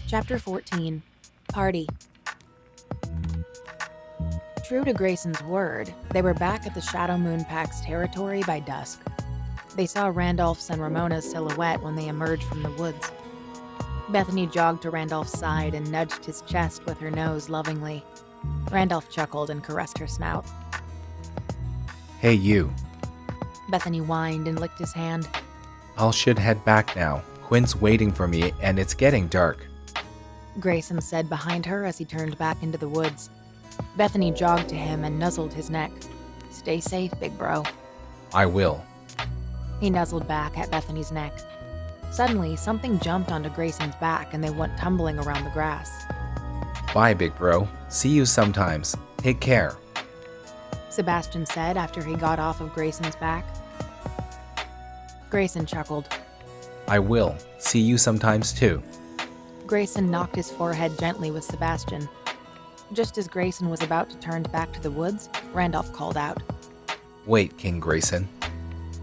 Chapter 14. Party. True to Grayson's word, they were back at the Shadow Moon Pack's territory by dusk. They saw Randolph's and Ramona's silhouette when they emerged from the woods. Bethany jogged to Randolph's side and nudged his chest with her nose lovingly. Randolph chuckled and caressed her snout. Hey, you. Bethany whined and licked his hand. I should head back now. Quinn's waiting for me, and it's getting dark. Grayson said behind her as he turned back into the woods. Bethany jogged to him and nuzzled his neck. Stay safe, big bro. I will. He nuzzled back at Bethany's neck. Suddenly, something jumped onto Grayson's back and they went tumbling around the grass. Bye, big bro. See you sometimes. Take care. Sebastian said after he got off of Grayson's back. Grayson chuckled. I will. See you sometimes too. Grayson knocked his forehead gently with Sebastian. Just as Grayson was about to turn back to the woods, Randolph called out. Wait, King Grayson.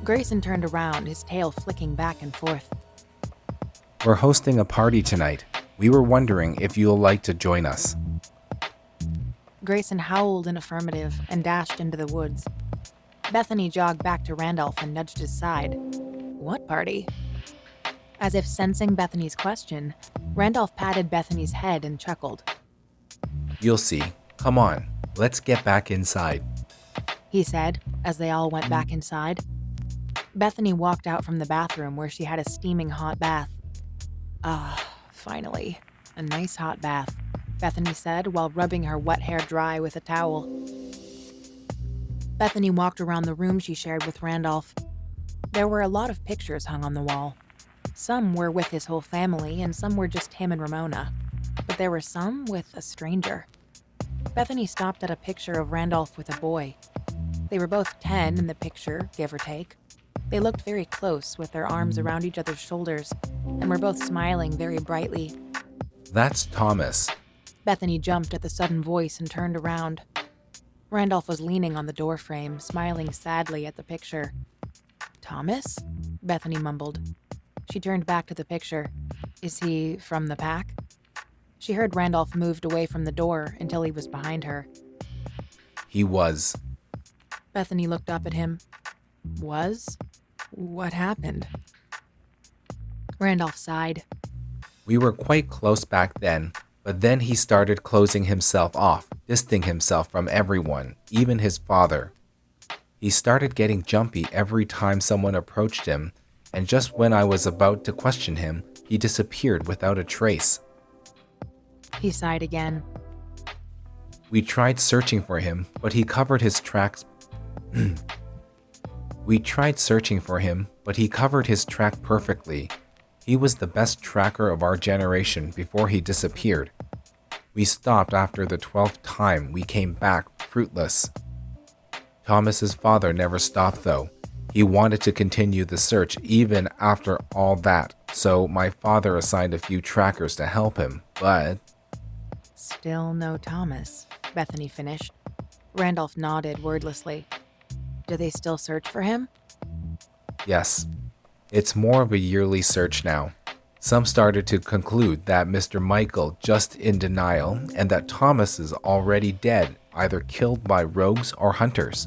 Grayson turned around, his tail flicking back and forth. We're hosting a party tonight. We were wondering if you'll like to join us. Grayson howled in affirmative and dashed into the woods. Bethany jogged back to Randolph and nudged his side. What party? As if sensing Bethany's question, Randolph patted Bethany's head and chuckled. You'll see. Come on, let's get back inside, he said as they all went back inside. Bethany walked out from the bathroom where she had a steaming hot bath. Finally, a nice hot bath, Bethany said while rubbing her wet hair dry with a towel. Bethany walked around the room she shared with Randolph. There were a lot of pictures hung on the wall. Some were with his whole family and some were just him and Ramona. But there were some with a stranger. Bethany stopped at a picture of Randolph with a boy. They were both 10 in the picture, give or take. They looked very close with their arms around each other's shoulders and were both smiling very brightly. That's Thomas. Bethany jumped at the sudden voice and turned around. Randolph was leaning on the doorframe, smiling sadly at the picture. Thomas? Bethany mumbled. She turned back to the picture. Is he from the pack? She heard Randolph moved away from the door until he was behind her. He was. Bethany looked up at him. Was? What happened? Randolph sighed. We were quite close back then, but then he started closing himself off, distancing himself from everyone, even his father. He started getting jumpy every time someone approached him, and just when I was about to question him, he disappeared without a trace. He sighed again. We tried searching for him, but he covered his tracks. We tried searching for him, but he covered his track perfectly. He was the best tracker of our generation before he disappeared. We stopped after the 12th time we came back fruitless. Thomas's father never stopped though. He wanted to continue the search even after all that, so my father assigned a few trackers to help him, but... Still no Thomas, Bethany finished. Randolph nodded wordlessly. Do they still search for him? Yes. It's more of a yearly search now. Some started to conclude that Mr. Michael just in denial and that Thomas is already dead, either killed by rogues or hunters.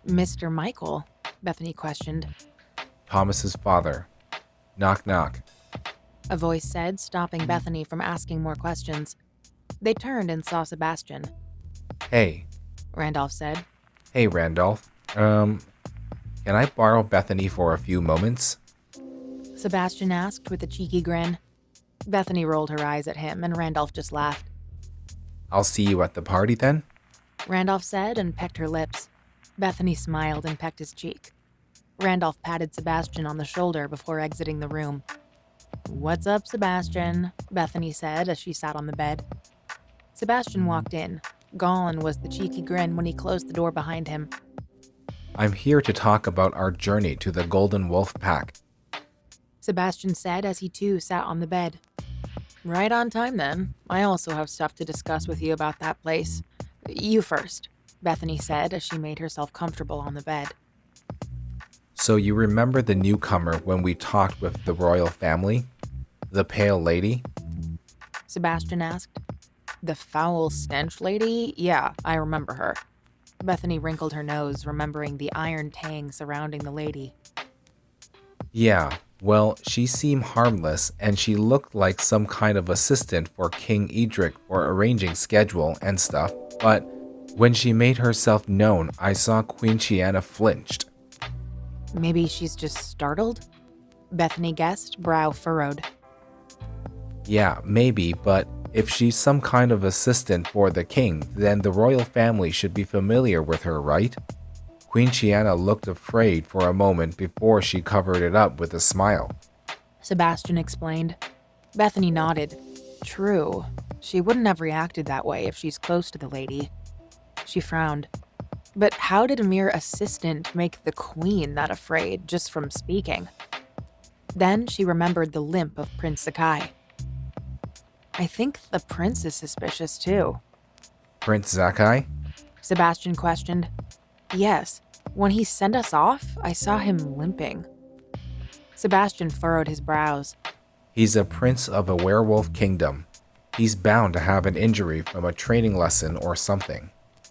Mr. Michael? Bethany questioned. Thomas's father. Knock, knock. A voice said, stopping Bethany from asking more questions. They turned and saw Sebastian. Hey. Randolph said. Hey, Randolph. Can I borrow Bethany for a few moments? Sebastian asked with a cheeky grin. Bethany rolled her eyes at him and Randolph just laughed. I'll see you at the party then? Randolph said and pecked her lips. Bethany smiled and pecked his cheek. Randolph patted Sebastian on the shoulder before exiting the room. What's up, Sebastian? Bethany said as she sat on the bed. Sebastian walked in. Gone was the cheeky grin when he closed the door behind him. I'm here to talk about our journey to the Golden Wolf Pack, Sebastian said as he too sat on the bed. Right on time then. I also have stuff to discuss with you about that place. You first, Bethany said as she made herself comfortable on the bed. So you remember the newcomer when we talked with the royal family? The pale lady? Sebastian asked. The foul stench lady? Yeah, I remember her. Bethany wrinkled her nose, remembering the iron tang surrounding the lady. Yeah, well, she seemed harmless and she looked like some kind of assistant for King Edric for arranging schedule and stuff, but when she made herself known, I saw Queen Chiana flinched. Maybe she's just startled? Bethany guessed, brow furrowed. Yeah, maybe, but if she's some kind of assistant for the king, then the royal family should be familiar with her, right? Queen Chiana looked afraid for a moment before she covered it up with a smile. Sebastian explained. Bethany nodded. True. She wouldn't have reacted that way if she's close to the lady. She frowned. But how did a mere assistant make the queen that afraid just from speaking? Then she remembered the limp of Prince Sakai. I think the prince is suspicious too. Prince Sakai? Sebastian questioned. Yes, when he sent us off, I saw him limping. Sebastian furrowed his brows. He's a prince of a werewolf kingdom. He's bound to have an injury from a training lesson or something.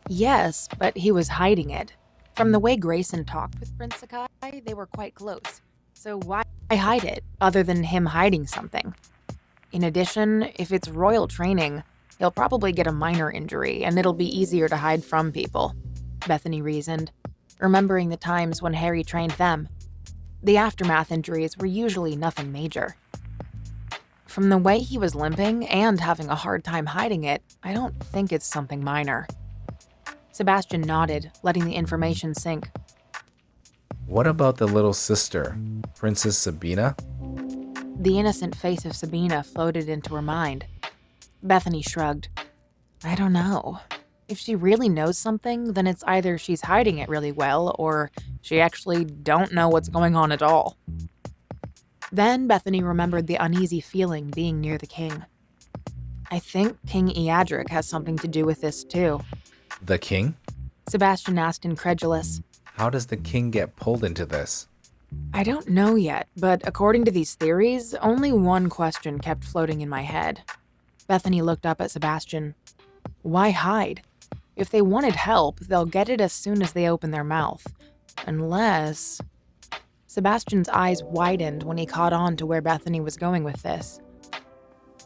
Yes, but he was hiding it. From the way Grayson talked with Prince Sakai, they were quite close. So why hide it, other than him hiding something? In addition, if it's royal training, he'll probably get a minor injury, and it'll be easier to hide from people, Bethany reasoned, remembering the times when Harry trained them. The aftermath injuries were usually nothing major. From the way he was limping and having a hard time hiding it, I don't think it's something minor. Sebastian nodded, letting the information sink. What about the little sister, Princess Sabina? The innocent face of Sabina floated into her mind. Bethany shrugged. I don't know. If she really knows something, then it's either she's hiding it really well, or she actually don't know what's going on at all. Then Bethany remembered the uneasy feeling being near the king. I think King Eadric has something to do with this too. The king? Sebastian asked, incredulous. How does the king get pulled into this? I don't know yet, but according to these theories, only one question kept floating in my head. Bethany looked up at Sebastian. Why hide? If they wanted help, they'll get it as soon as they open their mouth. Unless... Sebastian's eyes widened when he caught on to where Bethany was going with this.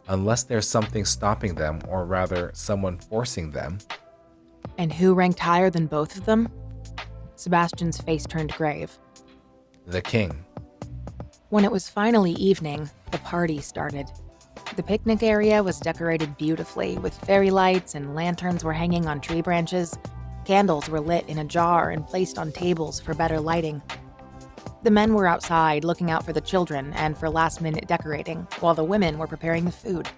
Unless there's something stopping them, or rather, someone forcing them. And who ranked higher than both of them? Sebastian's face turned grave. The king. When it was finally evening, the party started. The picnic area was decorated beautifully, with fairy lights and lanterns were hanging on tree branches. Candles were lit in a jar and placed on tables for better lighting. The men were outside looking out for the children and for last-minute decorating, while the women were preparing the food.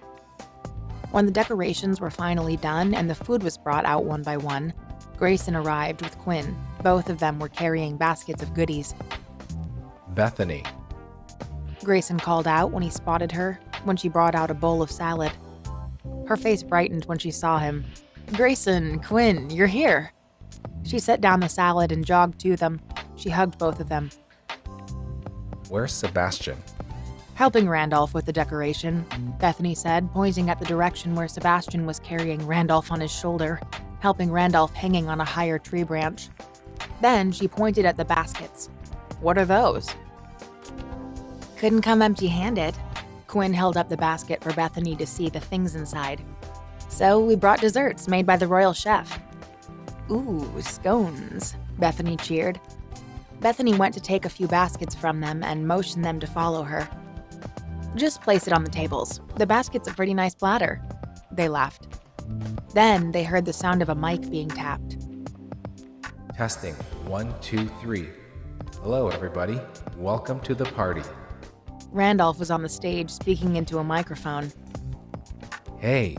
When the decorations were finally done and the food was brought out one by one, Grayson arrived with Quinn. Both of them were carrying baskets of goodies. Bethany. Grayson called out when he spotted her, when she brought out a bowl of salad. Her face brightened when she saw him. Grayson, Quinn, you're here. She set down the salad and jogged to them. She hugged both of them. Where's Sebastian? Helping Randolph with the decoration, Bethany said, pointing at the direction where Sebastian was carrying Randolph on his shoulder, helping Randolph hanging on a higher tree branch. Then she pointed at the baskets. What are those? Couldn't come empty-handed. Quinn held up the basket for Bethany to see the things inside. So we brought desserts made by the royal chef. Ooh, scones, Bethany cheered. Bethany went to take a few baskets from them and motioned them to follow her. Just place it on the tables. The basket's a pretty nice platter. They laughed. Then they heard the sound of a mic being tapped. Testing. 1, 2, 3. Hello, everybody. Welcome to the party. Randolph was on the stage speaking into a microphone. Hey.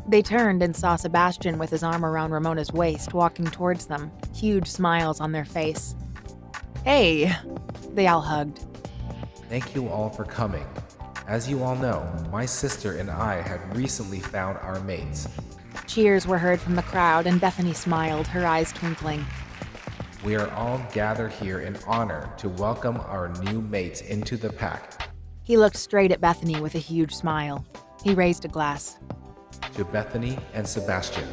They turned and saw Sebastian with his arm around Ramona's waist walking towards them, huge smiles on their face. Hey! They all hugged. Thank you all for coming. As you all know, my sister and I had recently found our mates. Cheers were heard from the crowd and Bethany smiled, her eyes twinkling. We are all gathered here in honor to welcome our new mates into the pack. He looked straight at Bethany with a huge smile. He raised a glass. To Bethany and Sebastian.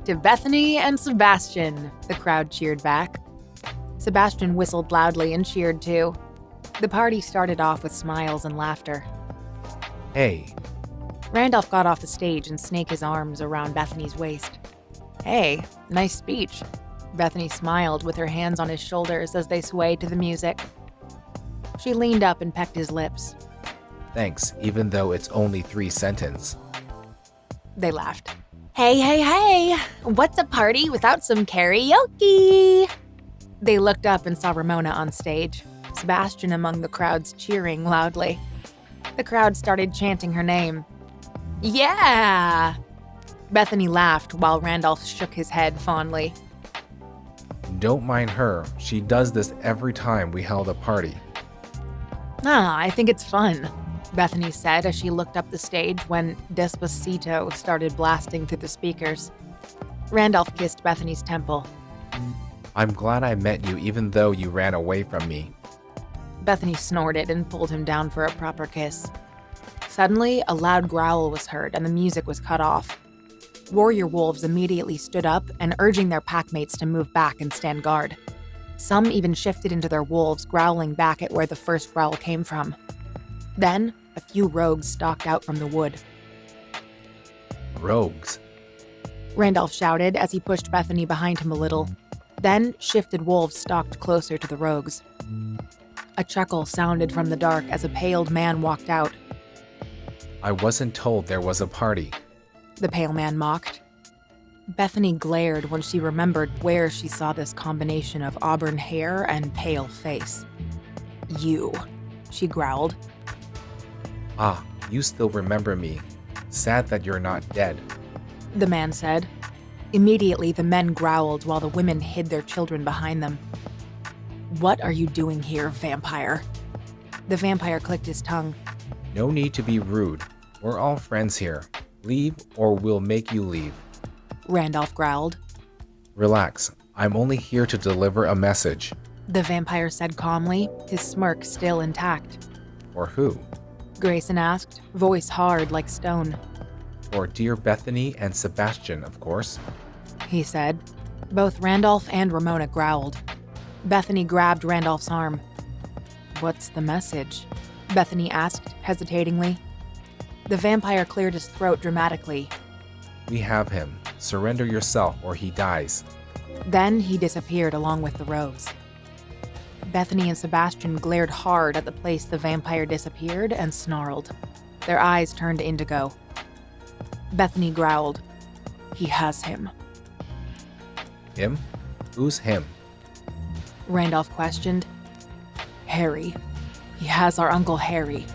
To Bethany and Sebastian, the crowd cheered back. Sebastian whistled loudly and cheered too. The party started off with smiles and laughter. Hey, Randolph got off the stage and snaked his arms around Bethany's waist. Hey, nice speech. Bethany smiled with her hands on his shoulders as they swayed to the music. She leaned up and pecked his lips. thanks, even though it's only 3 sentences. They laughed. Hey, what's a party without some karaoke? They looked up and saw Ramona on stage, Sebastian among the crowds cheering loudly. The crowd started chanting her name. Yeah! Bethany laughed while Randolph shook his head fondly. Don't mind her, she does this every time we held a party. I think it's fun, Bethany said as she looked up the stage when Despacito started blasting through the speakers. Randolph kissed Bethany's temple. I'm glad I met you even though you ran away from me. Bethany snorted and pulled him down for a proper kiss. Suddenly, a loud growl was heard and the music was cut off. Warrior wolves immediately stood up and urging their packmates to move back and stand guard. Some even shifted into their wolves, growling back at where the first growl came from. Then, a few rogues stalked out from the wood. Rogues? Randolph shouted as he pushed Bethany behind him a little. Then, shifted wolves stalked closer to the rogues. A chuckle sounded from the dark as a paled man walked out. I wasn't told there was a party. The pale man mocked. Bethany glared when she remembered where she saw this combination of auburn hair and pale face. You, she growled. Ah, you still remember me. Sad that you're not dead. The man said. Immediately, the men growled while the women hid their children behind them. What are you doing here, vampire? The vampire clicked his tongue. No need to be rude. We're all friends here. Leave or we'll make you leave. Randolph growled. Relax. I'm only here to deliver a message. The vampire said calmly, his smirk still intact. For who? Grayson asked, voice hard like stone. For dear Bethany and Sebastian, of course. He said. Both Randolph and Ramona growled. Bethany grabbed Randolph's arm. What's the message? Bethany asked, hesitatingly. The vampire cleared his throat dramatically. We have him. Surrender yourself or he dies. Then he disappeared along with the rogues. Bethany and Sebastian glared hard at the place the vampire disappeared and snarled. Their eyes turned indigo. Bethany growled. He has him. Him? Who's him? Randolph questioned. Harry. He has our Uncle Harry.